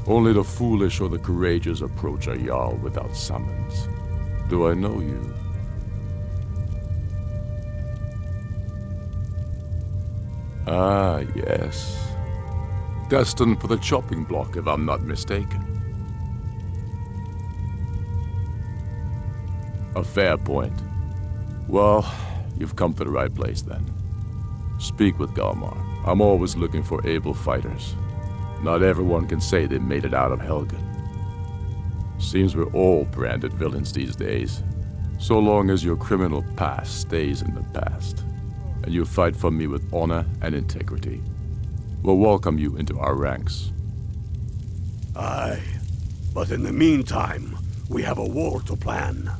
Only the foolish or the courageous approach a Jarl without summons. Do I know you? Ah, yes. Destined for the chopping block, if I'm not mistaken. A fair point. Well, you've come to the right place then. Speak with Galmar. I'm always looking for able fighters. Not everyone can say they made it out of Helgen. Seems we're all branded villains these days. So long as your criminal past stays in the past, and you fight for me with honor and integrity, we'll welcome you into our ranks. Aye, but in the meantime, we have a war to plan.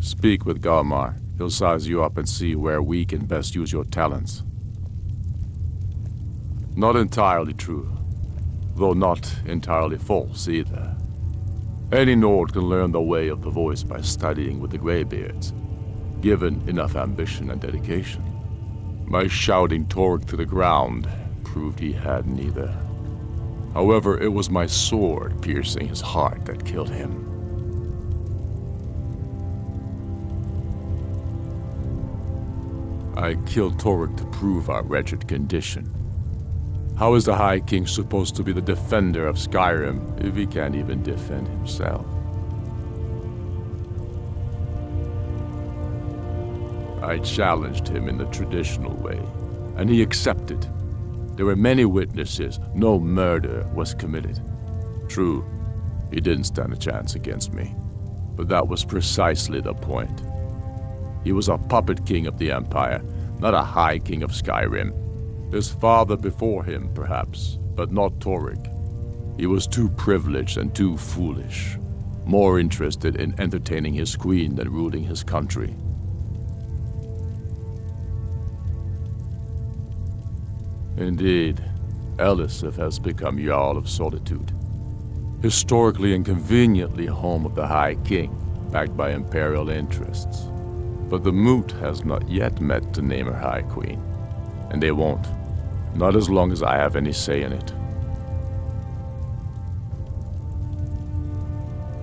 Speak with Galmar. He'll size you up and see where we can best use your talents. Not entirely true, though not entirely false either. Any Nord can learn the way of the voice by studying with the Greybeards, given enough ambition and dedication. My shouting Torg to the ground proved he had neither. However, it was my sword piercing his heart that killed him. I killed Torg to prove our wretched condition. How is the High King supposed to be the defender of Skyrim if he can't even defend himself? I challenged him in the traditional way, and he accepted. There were many witnesses. No murder was committed. True, he didn't stand a chance against me, but that was precisely the point. He was a puppet king of the Empire, not a High King of Skyrim. His father before him, perhaps, but not Torg. He was too privileged and too foolish, more interested in entertaining his queen than ruling his country. Indeed, Elisif has become Jarl of Solitude, historically and conveniently home of the High King, backed by Imperial interests. But the Moot has not yet met to name her High Queen, and they won't. Not as long as I have any say in it.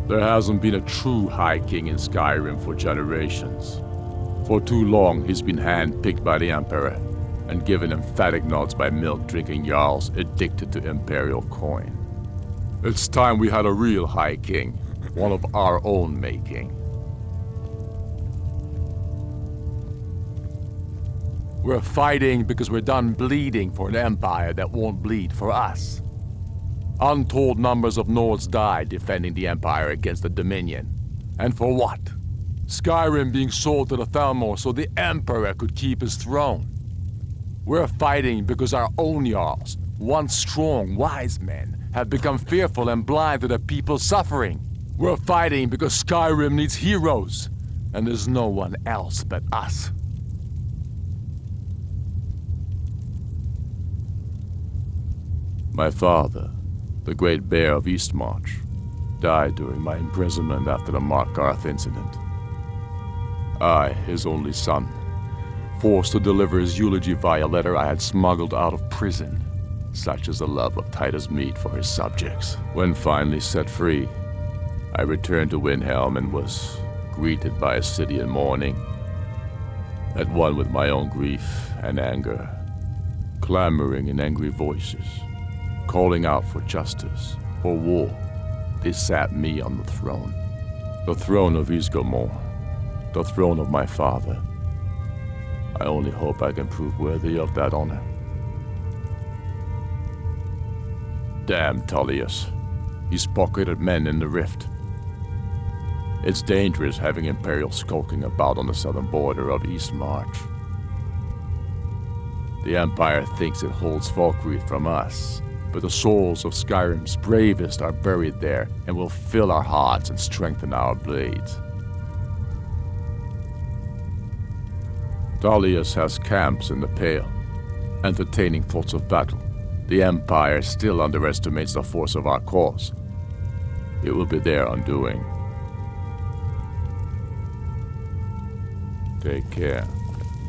There hasn't been a true High King in Skyrim for generations. For too long, he's been hand-picked by the Emperor, and given emphatic nods by milk-drinking Jarls addicted to Imperial coin. It's time we had a real High King, one of our own making. We're fighting because we're done bleeding for an empire that won't bleed for us. Untold numbers of Nords died defending the empire against the Dominion. And for what? Skyrim being sold to the Thalmor so the emperor could keep his throne. We're fighting because our own Jarls, once strong, wise men, have become fearful and blind to the people's suffering. We're fighting because Skyrim needs heroes, and there's no one else but us. My father, the Great Bear of Eastmarch, died during my imprisonment after the Markarth incident. I, his only son, forced to deliver his eulogy via letter I had smuggled out of prison, such is the love of Titus meat for his subjects. When finally set free, I returned to Windhelm and was greeted by a city in mourning, at one with my own grief and anger, clamoring in angry voices, calling out for justice, for war. They sat me on the throne of Ysgramor, the throne of my father. I only hope I can prove worthy of that honor. Damn Talos. He's pocketed men in the rift. It's dangerous having Imperials skulking about on the southern border of Eastmarch. The Empire thinks it holds Falkreath from us, but the souls of Skyrim's bravest are buried there and will fill our hearts and strengthen our blades. Talos has camps in the Pale, entertaining thoughts of battle. The Empire still underestimates the force of our cause. It will be their undoing. Take care.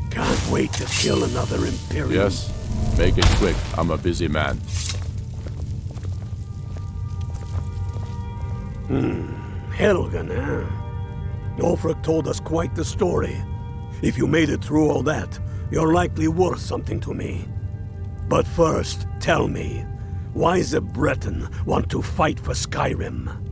Can't wait to kill another Imperial. Yes? Make it quick, I'm a busy man. Helgen, eh? Ulfric told us quite the story. If you made it through all that, you're likely worth something to me. But first, tell me, why the Breton want to fight for Skyrim?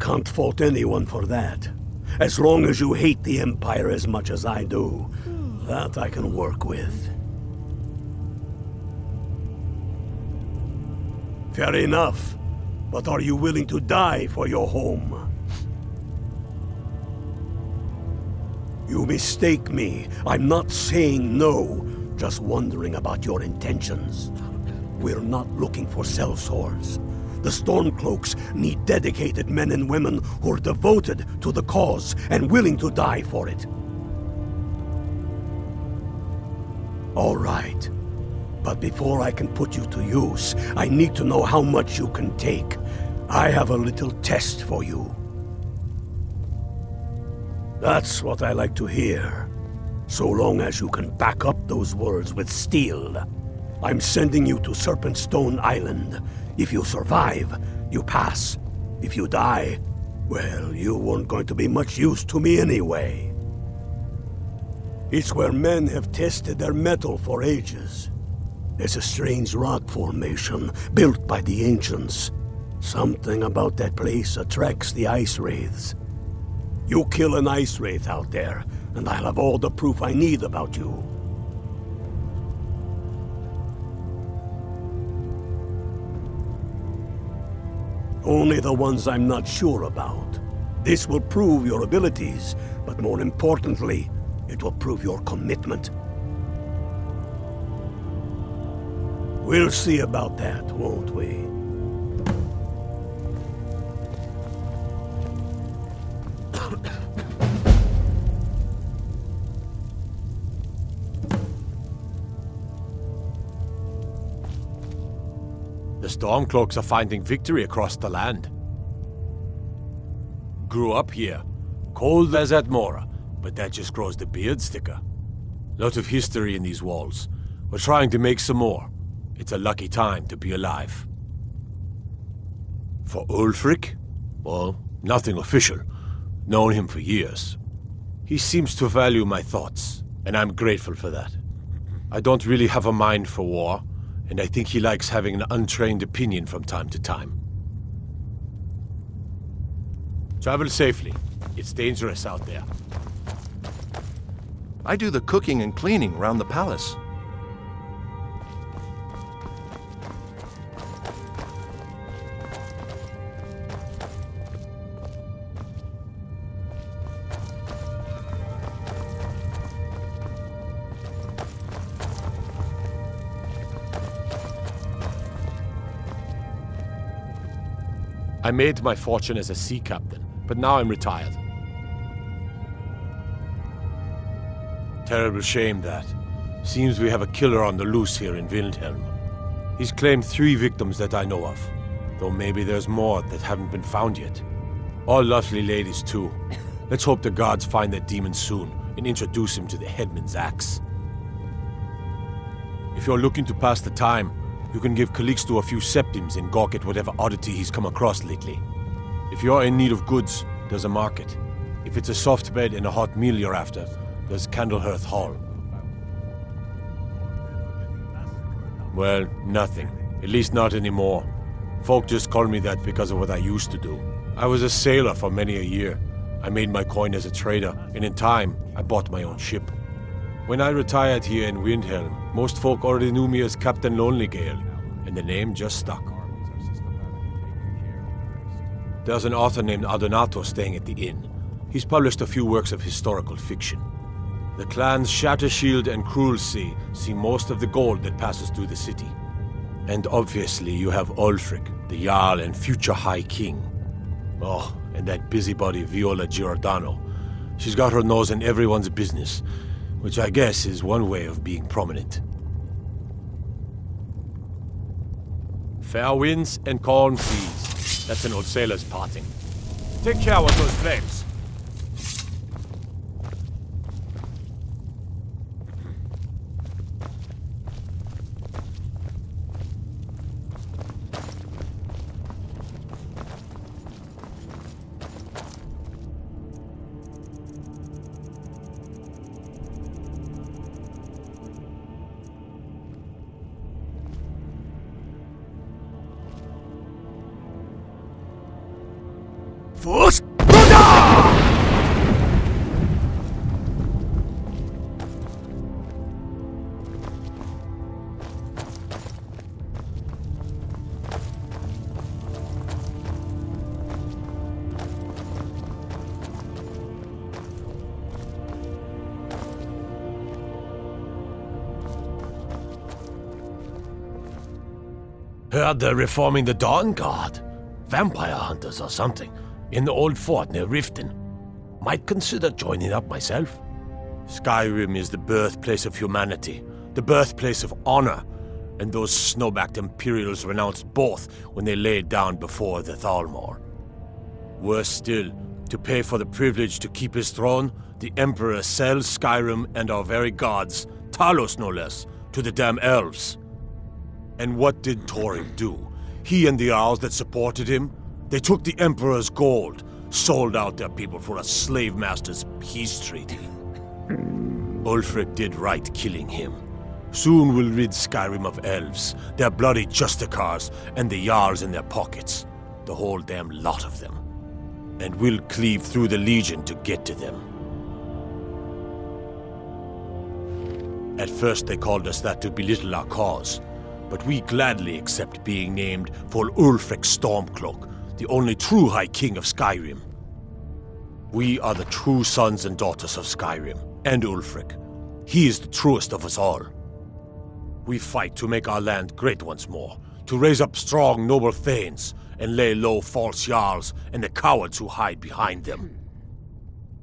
Can't fault anyone for that. As long as you hate the Empire as much as I do, that I can work with. Fair enough. But are you willing to die for your home? You mistake me. I'm not saying no, just wondering about your intentions. We're not looking for sellswords. The Stormcloaks need dedicated men and women who are devoted to the cause and willing to die for it. All right. But before I can put you to use, I need to know how much you can take. I have a little test for you. That's what I like to hear. So long as you can back up those words with steel. I'm sending you to Serpentstone Island. If you survive, you pass. If you die, well, you weren't going to be much use to me anyway. It's where men have tested their metal for ages. There's a strange rock formation built by the ancients. Something about that place attracts the ice wraiths. You kill an ice wraith out there, and I'll have all the proof I need about you. Only the ones I'm not sure about. This will prove your abilities, but more importantly, it will prove your commitment. We'll see about that, won't we? The Stormcloaks are finding victory across the land. Grew up here, cold as Atmora, but that just grows the beard sticker. Lot of history in these walls. We're trying to make some more. It's a lucky time to be alive. For Ulfric? Well, nothing official. Known him for years. He seems to value my thoughts, and I'm grateful for that. I don't really have a mind for war, and I think he likes having an untrained opinion from time to time. Travel safely. It's dangerous out there. I do the cooking and cleaning around the palace. I made my fortune as a sea captain, but now I'm retired. Terrible shame that. Seems we have a killer on the loose here in Windhelm. He's claimed 3 victims that I know of, though maybe there's more that haven't been found yet. All lovely ladies too. Let's hope the gods find that demon soon and introduce him to the headman's axe. If you're looking to pass the time, you can give Calixto a few septims and gawk at whatever oddity he's come across lately. If you're in need of goods, there's a market. If it's a soft bed and a hot meal you're after, there's Candlehearth Hall. Well, nothing. At least not anymore. Folk just call me that because of what I used to do. I was a sailor for many a year. I made my coin as a trader, and in time, I bought my own ship. When I retired here in Windhelm, most folk already knew me as Captain Lonelygale, and the name just stuck. There's an author named Ardonato staying at the inn. He's published a few works of historical fiction. The clans Shattershield and Cruelsea see most of the gold that passes through the city. And obviously you have Ulfric, the Jarl and future High King. Oh, and that busybody Viola Giordano. She's got her nose in everyone's business. which I guess is one way of being prominent. Fair winds and calm seas. That's an old sailor's parting. Take care with those flames. Force! Heard they're reforming the Dawn Guard. Vampire hunters or something. In the old fort near Riften. Might consider joining up myself. Skyrim is the birthplace of humanity, the birthplace of honor, and those snowbacked Imperials renounced both when they laid down before the Thalmor. Worse still, to pay for the privilege to keep his throne, the Emperor sells Skyrim and our very gods, Talos no less, to the damn elves. And what did Thorin do? He and the Owls that supported him? They took the Emperor's gold, sold out their people for a slave master's peace treaty. Ulfric did right killing him. Soon we'll rid Skyrim of elves, their bloody justicars, and the Jarls in their pockets. The whole damn lot of them. And we'll cleave through the Legion to get to them. At first they called us that to belittle our cause, but we gladly accept being named for Ulfric Stormcloak, the only true High King of Skyrim. We are the true sons and daughters of Skyrim, and Ulfric. He is the truest of us all. We fight to make our land great once more, to raise up strong, noble thanes, and lay low false Jarls and the cowards who hide behind them.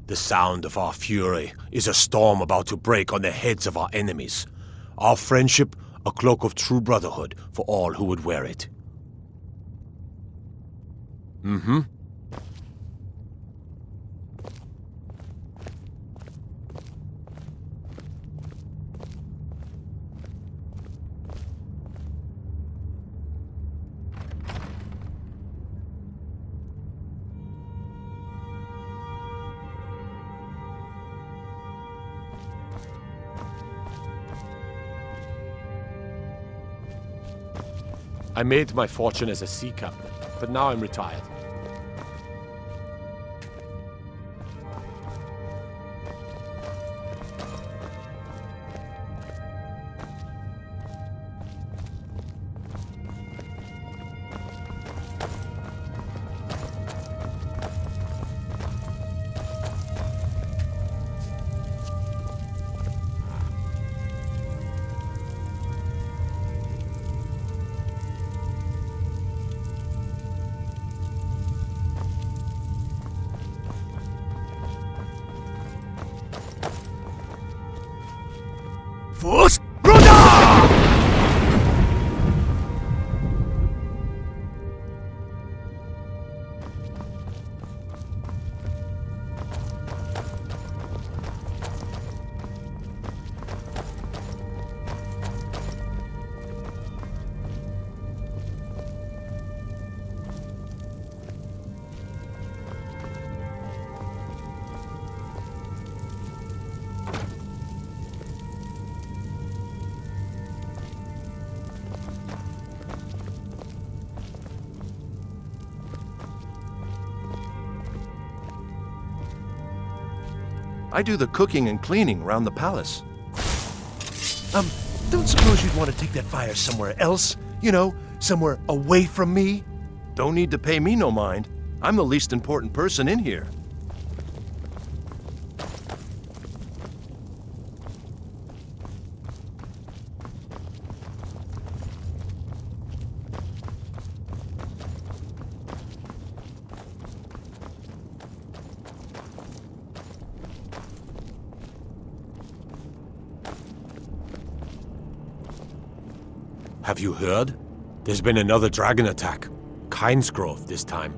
The sound of our fury is a storm about to break on the heads of our enemies. Our friendship, a cloak of true brotherhood for all who would wear it. I made my fortune as a sea captain, but now I'm retired. Force! I do the cooking and cleaning around the palace. Don't suppose you'd want to take that fire somewhere else? You know, somewhere away from me? Don't need to pay me no mind. I'm the least important person in here. Have you heard? There's been another dragon attack. Kynesgrove this time.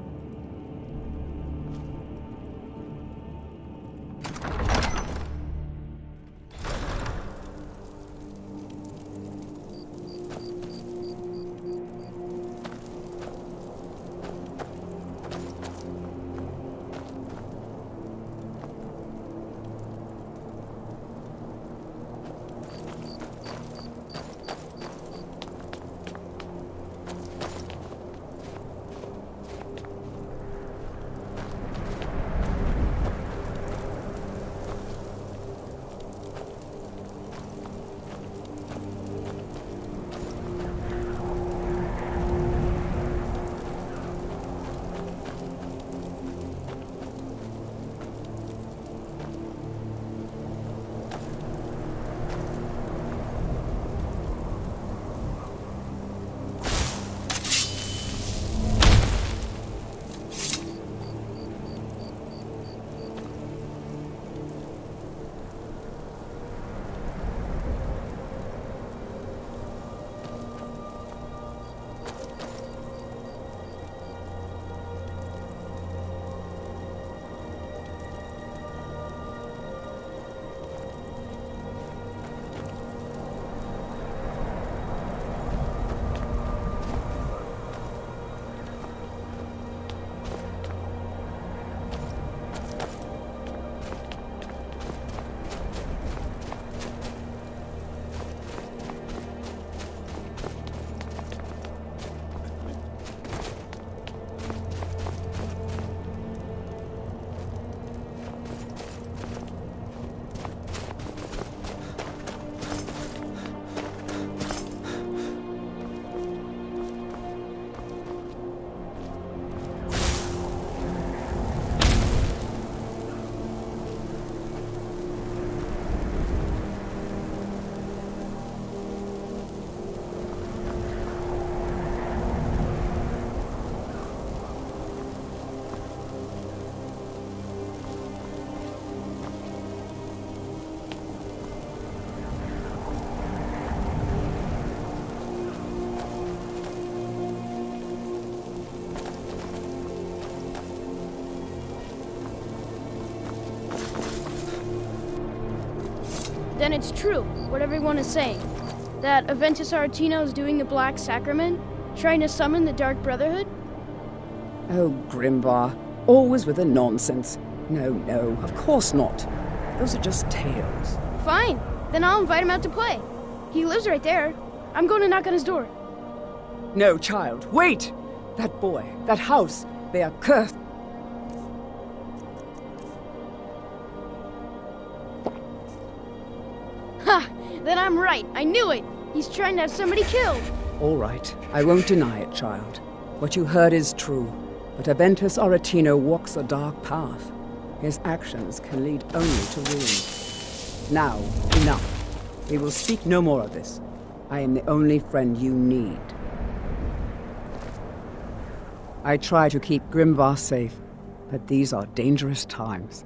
Then it's true, what everyone is saying. That Aventus Aretino is doing the Black Sacrament, trying to summon the Dark Brotherhood? Oh, Grimvar, always with the nonsense. No, of course not. Those are just tales. Fine, then I'll invite him out to play. He lives right there. I'm going to knock on his door. No, child, wait! That boy, that house, they are cursed. Ha! Then I'm right. I knew it. He's trying to have somebody killed. All right, I won't deny it, child. What you heard is true. But Aventus Aretino walks a dark path. His actions can lead only to ruin. Now, enough. We will speak no more of this. I am the only friend you need. I try to keep Grimvar safe, but these are dangerous times.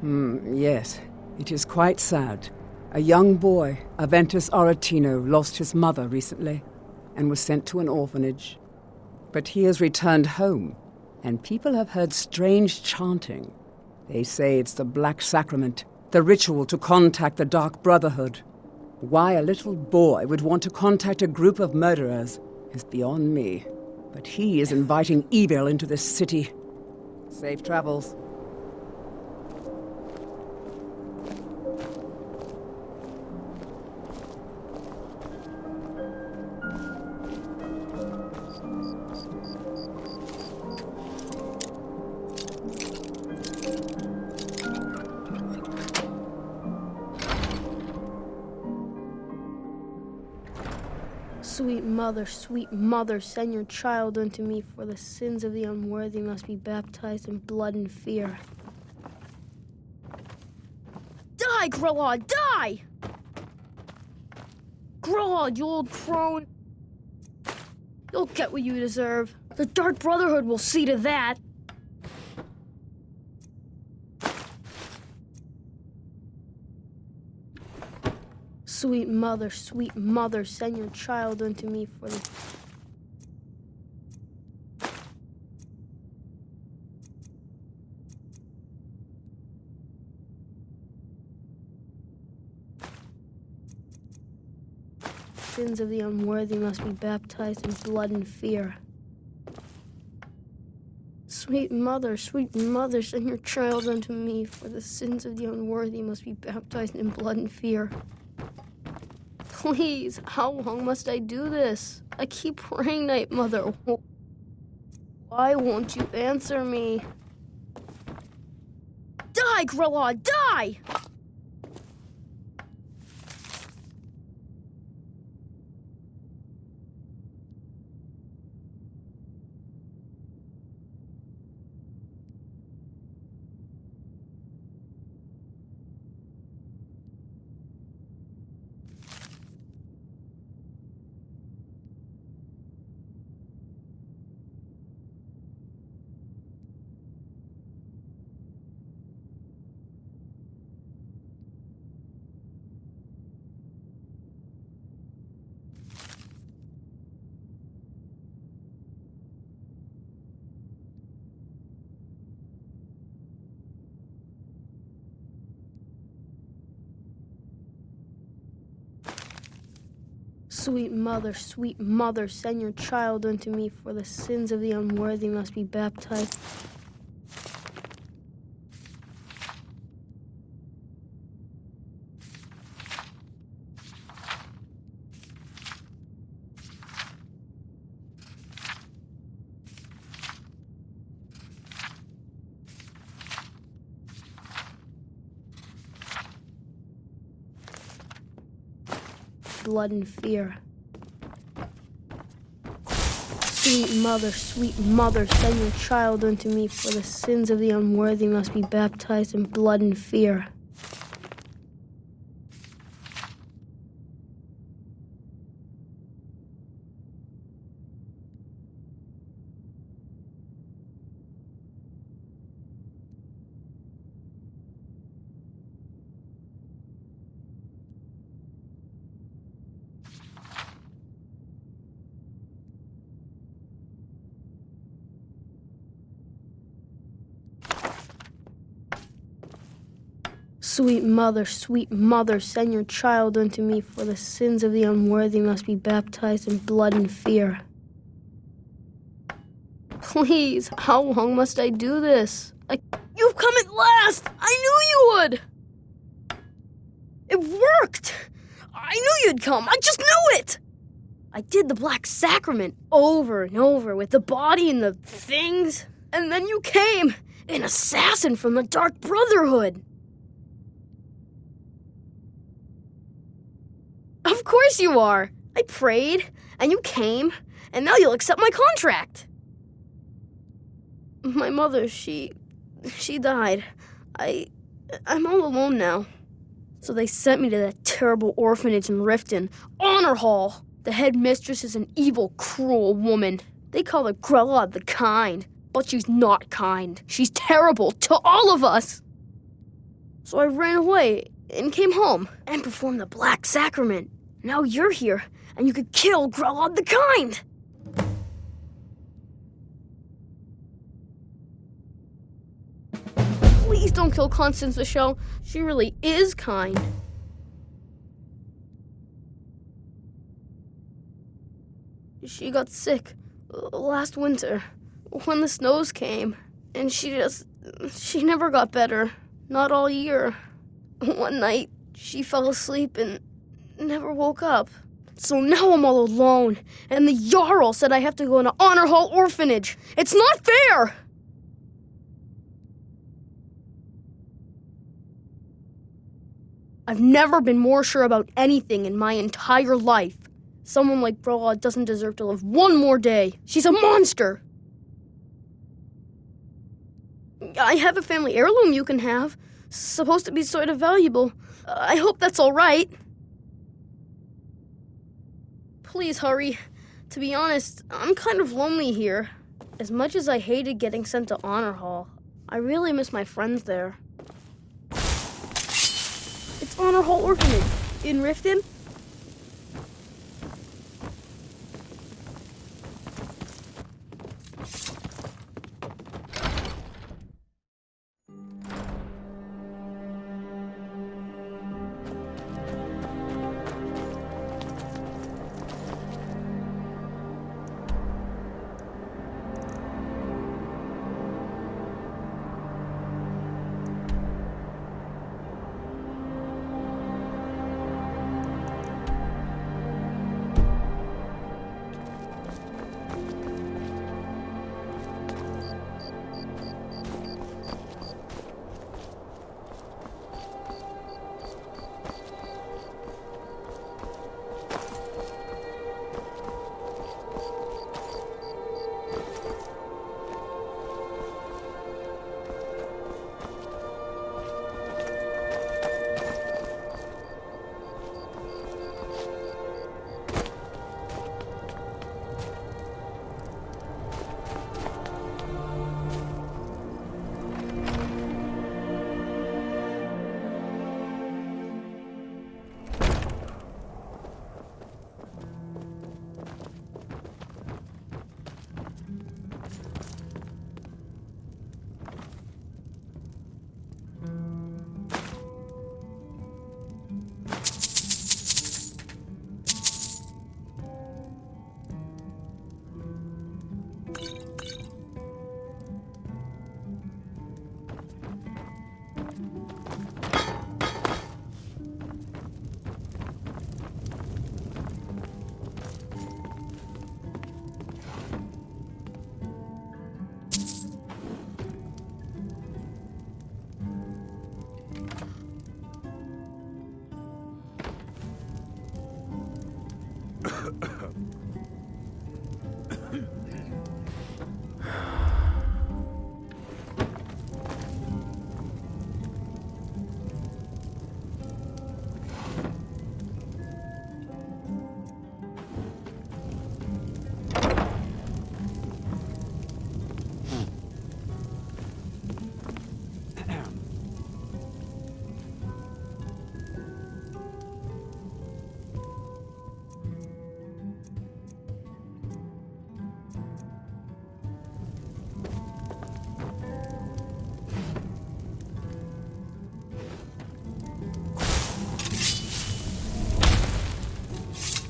Yes, it is quite sad. A young boy, Aventus Aretino, lost his mother recently and was sent to an orphanage. But he has returned home, and people have heard strange chanting. They say it's the Black Sacrament, the ritual to contact the Dark Brotherhood. Why a little boy would want to contact a group of murderers is beyond me. But he is inviting evil into this city. Safe travels. Sweet mother, send your child unto me, for the sins of the unworthy must be baptized in blood and fear. Die, Grillod, die! Grillod, you old crone. You'll get what you deserve. The Dark Brotherhood will see to that. sweet mother, send your child unto me for the... sins of the unworthy must be baptized in blood and fear. Sweet mother, send your child unto me, for the sins of the unworthy must be baptized in blood and fear. Please, how long must I do this? I keep praying, Night Mother. Why won't you answer me? Die, Grella, die! Sweet mother, send your child unto me, for the sins of the unworthy must be baptized. Blood and fear. Sweet mother, send your child unto me, for the sins of the unworthy must be baptized in blood and fear. Sweet mother, send your child unto me, for the sins of the unworthy must be baptized in blood and fear. Please, how long must I do this? You've come at last! I knew you would! It worked! I knew you'd come, I just knew it! I did the Black Sacrament over and over with the body and the things, and then you came, an assassin from the Dark Brotherhood. Of course you are. I prayed, and you came, and now you'll accept my contract. My mother, she died. I'm all alone now. So they sent me to that terrible orphanage in Riften, Honor Hall. The headmistress is an evil, cruel woman. They call her Grella the Kind, but she's not kind. She's terrible to all of us. So I ran away and came home and performed the Black Sacrament. Now you're here, and you could kill Grella the Kind! Please don't kill Constance Michelle. She really is kind. She got sick last winter when the snows came, and she never got better. Not all year. One night, she fell asleep and never woke up. So now I'm all alone, and the Jarl said I have to go in an Honor Hall orphanage. It's not fair! I've never been more sure about anything in my entire life. Someone like Grella doesn't deserve to live one more day. She's a monster! I have a family heirloom you can have. Supposed to be sort of valuable. I hope that's all right. Please hurry. To be honest, I'm kind of lonely here. As much as I hated getting sent to Honor Hall, I really miss my friends there. It's Honor Hall Orphanage in Riften.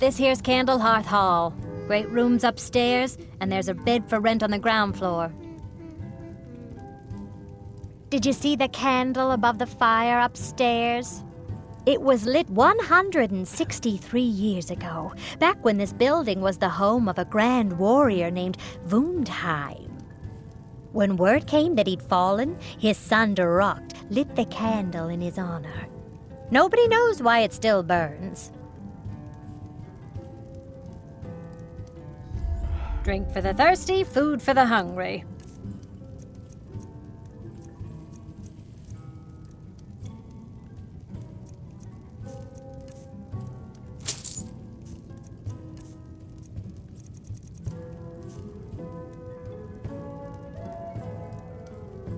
This here's Candlehearth Hall. Great rooms upstairs, and there's a bed for rent on the ground floor. Did you see the candle above the fire upstairs? It was lit 163 years ago, back when this building was the home of a grand warrior named Wundheim. When word came that he'd fallen, his son Durocht lit the candle in his honor. Nobody knows why it still burns. Drink for the thirsty, food for the hungry.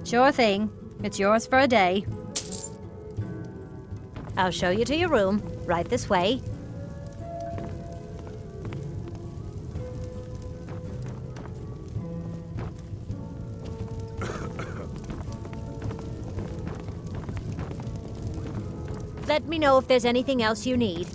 Sure thing. It's yours for a day. I'll show you to your room, right this way. Let me know if there's anything else you need.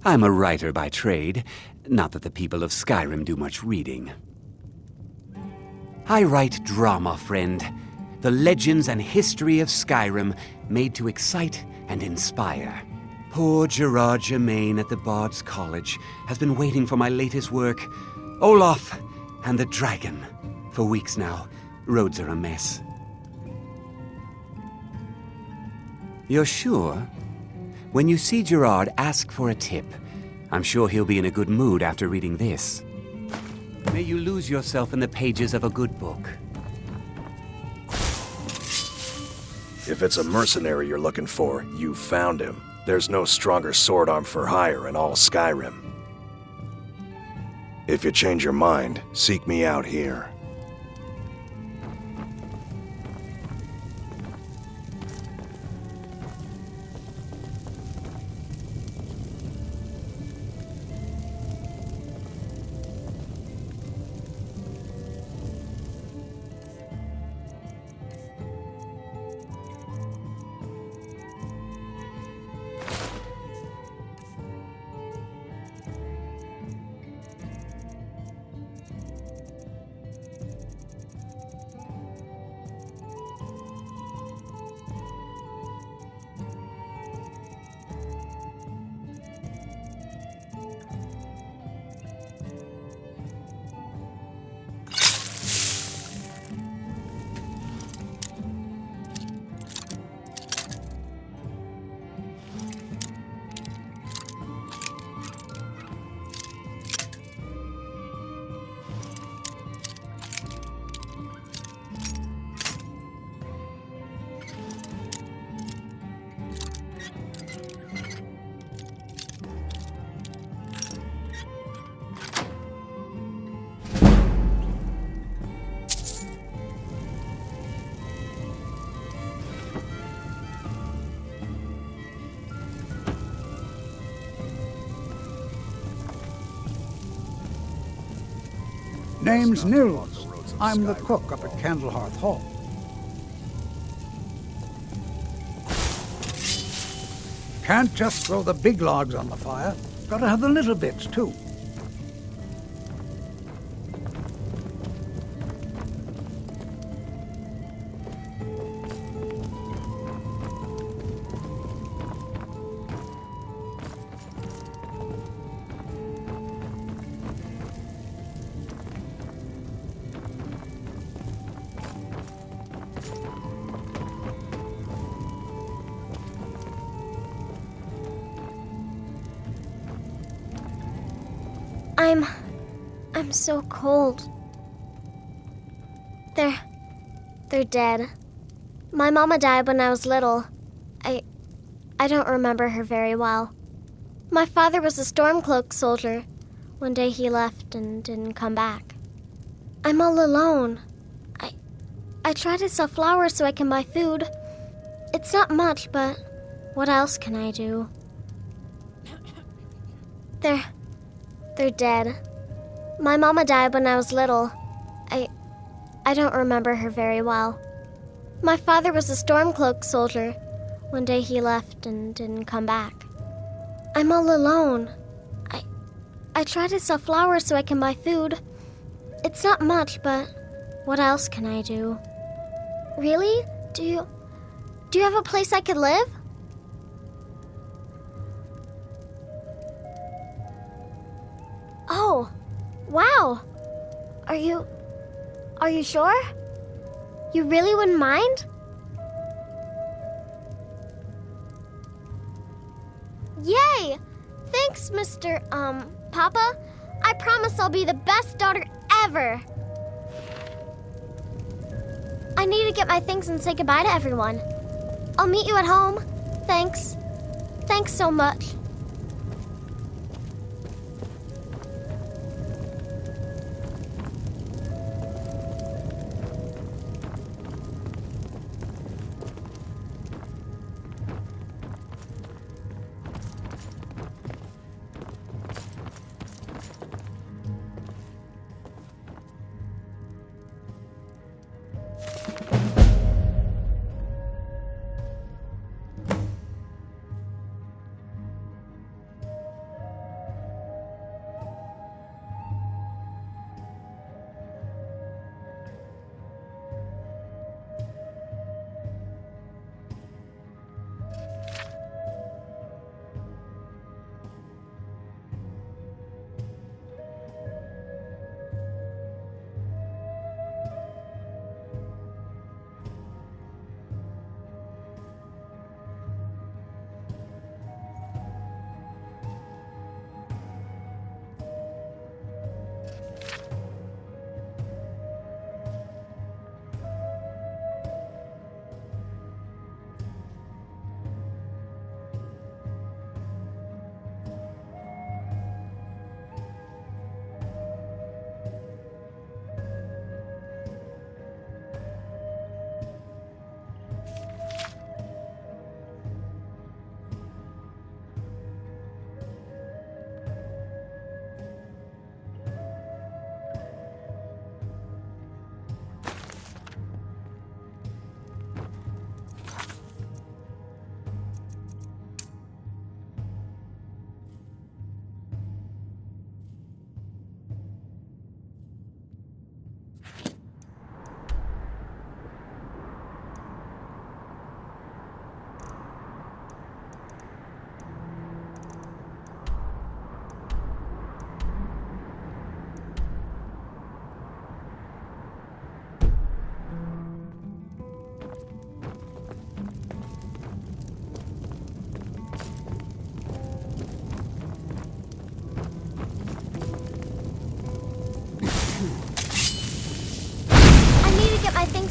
I'm a writer by trade, not that the people of Skyrim do much reading. I write drama, friend. The legends and history of Skyrim made to excite and inspire. Poor Gerard Germain at the Bard's College has been waiting for my latest work, Olaf and the Dragon. For weeks now, roads are a mess. You're sure? When you see Gerard, ask for a tip. I'm sure he'll be in a good mood after reading this. May you lose yourself in the pages of a good book. If it's a mercenary you're looking for, you found him. There's no stronger sword arm for hire in all Skyrim. If you change your mind, seek me out here. Name's Nils. I'm the cook up at Candlehearth Hall. Can't just throw the big logs on the fire. Gotta have the little bits, too. I'm so cold. They're dead. My mama died when I was little. I don't remember her very well. My father was a Stormcloak soldier. One day he left and didn't come back. I'm all alone. I try to sell flowers so I can buy food. It's not much, but what else can I do? They're dead. My mama died when I was little. I don't remember her very well. My father was a Stormcloak soldier. One day he left and didn't come back. I'm all alone. I try to sell flowers so I can buy food. It's not much, but what else can I do? Really? Do you have a place I could live? Oh, wow. Are you sure? You really wouldn't mind? Yay! Thanks, Mr. Papa. I promise I'll be the best daughter ever. I need to get my things and say goodbye to everyone. I'll meet you at home. Thanks. Thanks so much.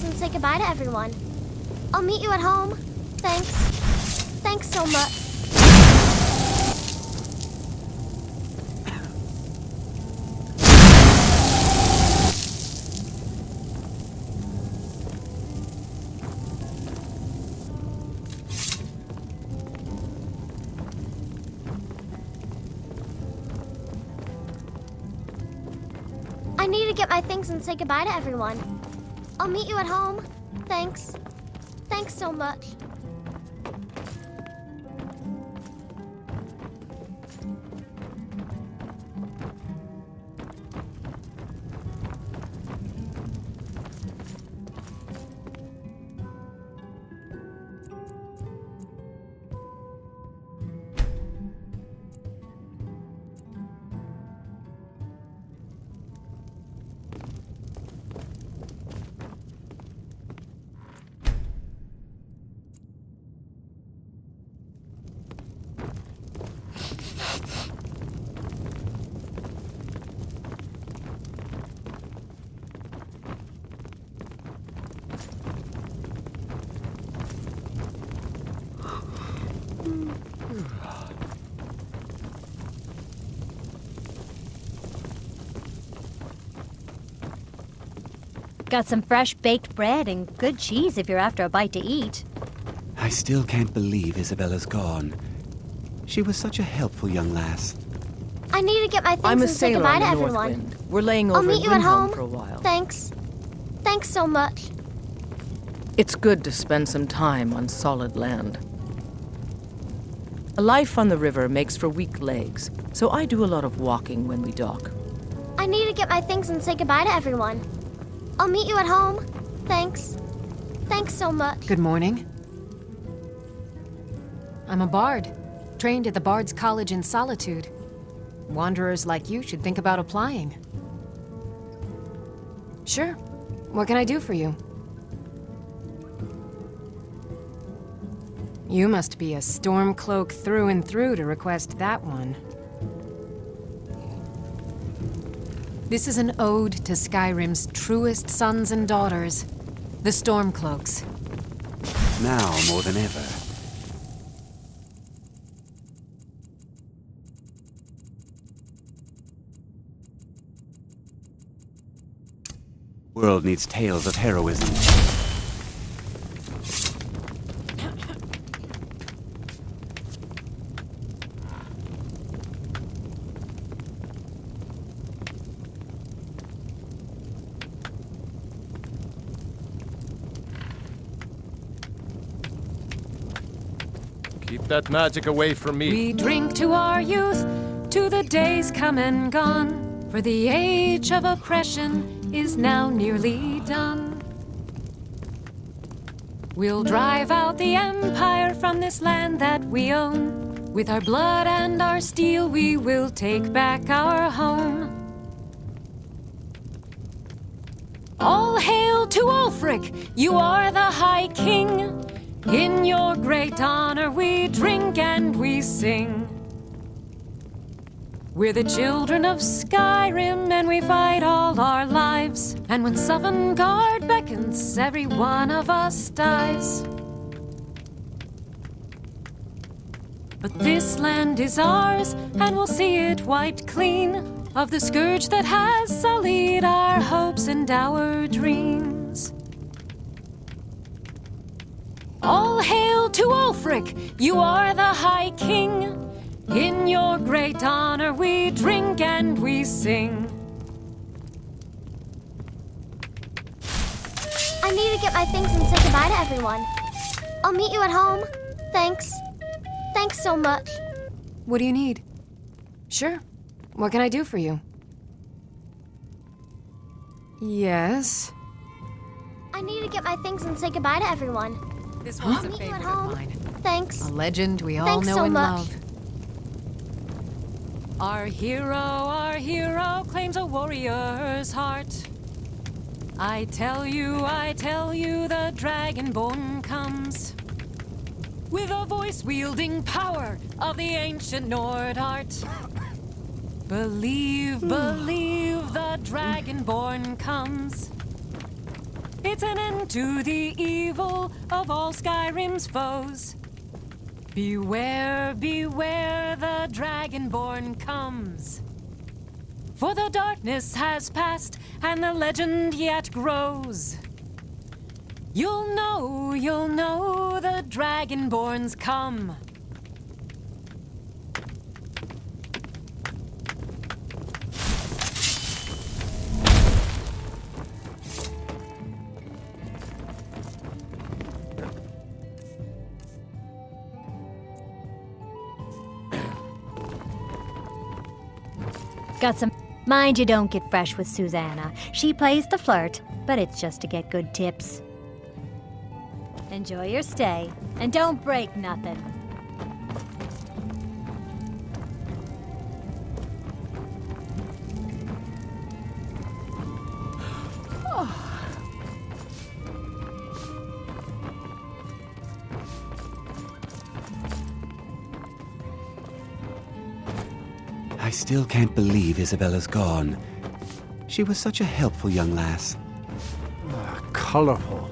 And say goodbye to everyone. I'll meet you at home. Thanks. Thanks so much. I need to get my things and say goodbye to everyone. I'll meet you at home. Thanks. Thanks so much. Got some fresh baked bread and good cheese if you're after a bite to eat. I still can't believe Isabella's gone. She was such a helpful young lass. I need to get my things I'm a and say sailor goodbye on to the everyone. North Wind. We're laying I'll over meet in you at Windhelm home. for a while. Thanks. Thanks so much. It's good to spend some time on solid land. A life on the river makes for weak legs, so I do a lot of walking when we dock. I need to get my things and say goodbye to everyone. I'll meet you at home. Thanks. Thanks so much. Good morning. I'm a bard, trained at the Bard's College in Solitude. Wanderers like you should think about applying. Sure. What can I do for you? You must be a Stormcloak through and through to request that one. This is an ode to Skyrim's truest sons and daughters, the Stormcloaks. Now more than ever. World needs tales of heroism. Keep that magic away from me. We drink to our youth, to the days come and gone, for the age of oppression is now nearly done. We'll drive out the Empire from this land that we own. With our blood and our steel, we will take back our home. All hail to Ulfric, you are the High King. In your great honor we drink and we sing. We're the children of Skyrim and we fight all our lives. And when Sovngarde beckons, every one of us dies. But this land is ours and we'll see it wiped clean of the scourge that has sullied our hopes and our dreams. All hail to Ulfric, you are the High King. In your great honor we drink and we sing. I need to get my things and say goodbye to everyone. I'll meet you at home. Thanks. Thanks so much. What do you need? Sure. What can I do for you? Yes. I need to get my things and say goodbye to everyone. This I'll one's a meet you at favorite of home. mine. Thanks. A legend we all Thanks know so and much. love. Our hero claims a warrior's heart. I tell you, the Dragonborn comes with a voice-wielding power of the ancient Nord art. Believe, the Dragonborn comes. It's an end to the evil of all Skyrim's foes. Beware, the Dragonborn comes. For the darkness has passed and the legend yet grows. You'll know the Dragonborn's come. Got some... Mind you don't get fresh with Susanna. She plays the flirt, but it's just to get good tips. Enjoy your stay, and don't break nothing. I still can't believe Isabella's gone. She was such a helpful young lass. Colorful.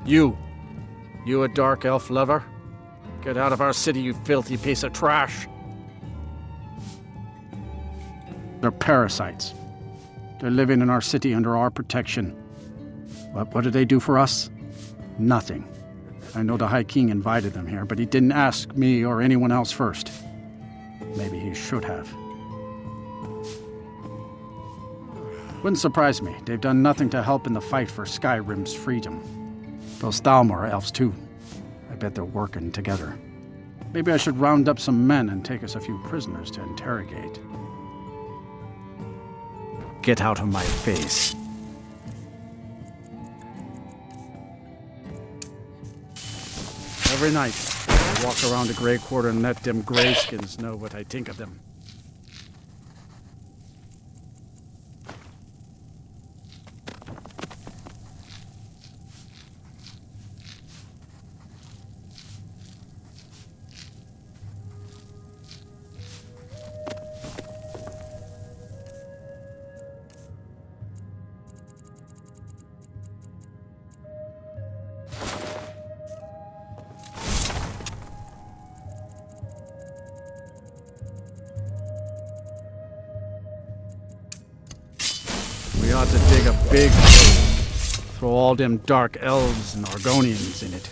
You a dark elf lover? Get out of our city, you filthy piece of trash. They're parasites. They're living in our city under our protection. What do they do for us? Nothing. I know the High King invited them here, but he didn't ask me or anyone else first. Maybe he should have. Wouldn't surprise me. They've done nothing to help in the fight for Skyrim's freedom. Those Thalmor are elves too. I bet they're working together. Maybe I should round up some men and take us a few prisoners to interrogate. Get out of my face. Every night, I walk around the Grey Quarter and let them greyskins know what I think of them. We ought to dig a big hole, throw all them dark elves and Argonians in it,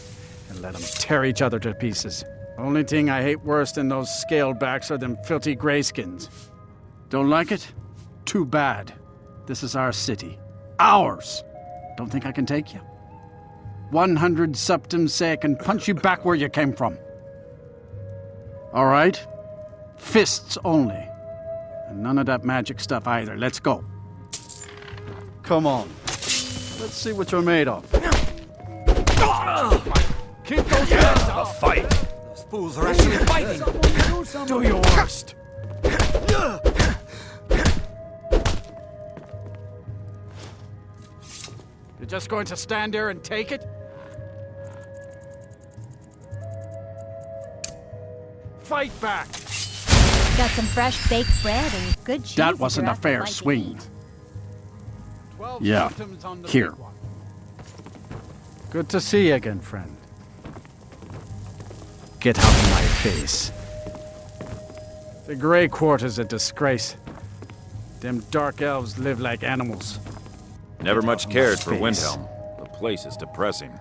and let them tear each other to pieces. Only thing I hate worse than those scalebacks are them filthy greyskins. Don't like it? Too bad. This is our city. Ours! Don't think I can take you? 100 septums say I can punch you back where you came from. All right? Fists only. And none of that magic stuff either. Let's go. Come on. Let's see what you're made of. Keep those hands up. A fight. Those fools are actually fighting. Do your worst. You're just going to stand there and take it? Fight back! Got some fresh baked bread and good cheese. That wasn't a fair swing. Yeah, here. Good to see you again, friend. Get out of my face. The Grey Quarter's a disgrace. Them dark elves live like animals. Never much cared for Windhelm. The place is depressing.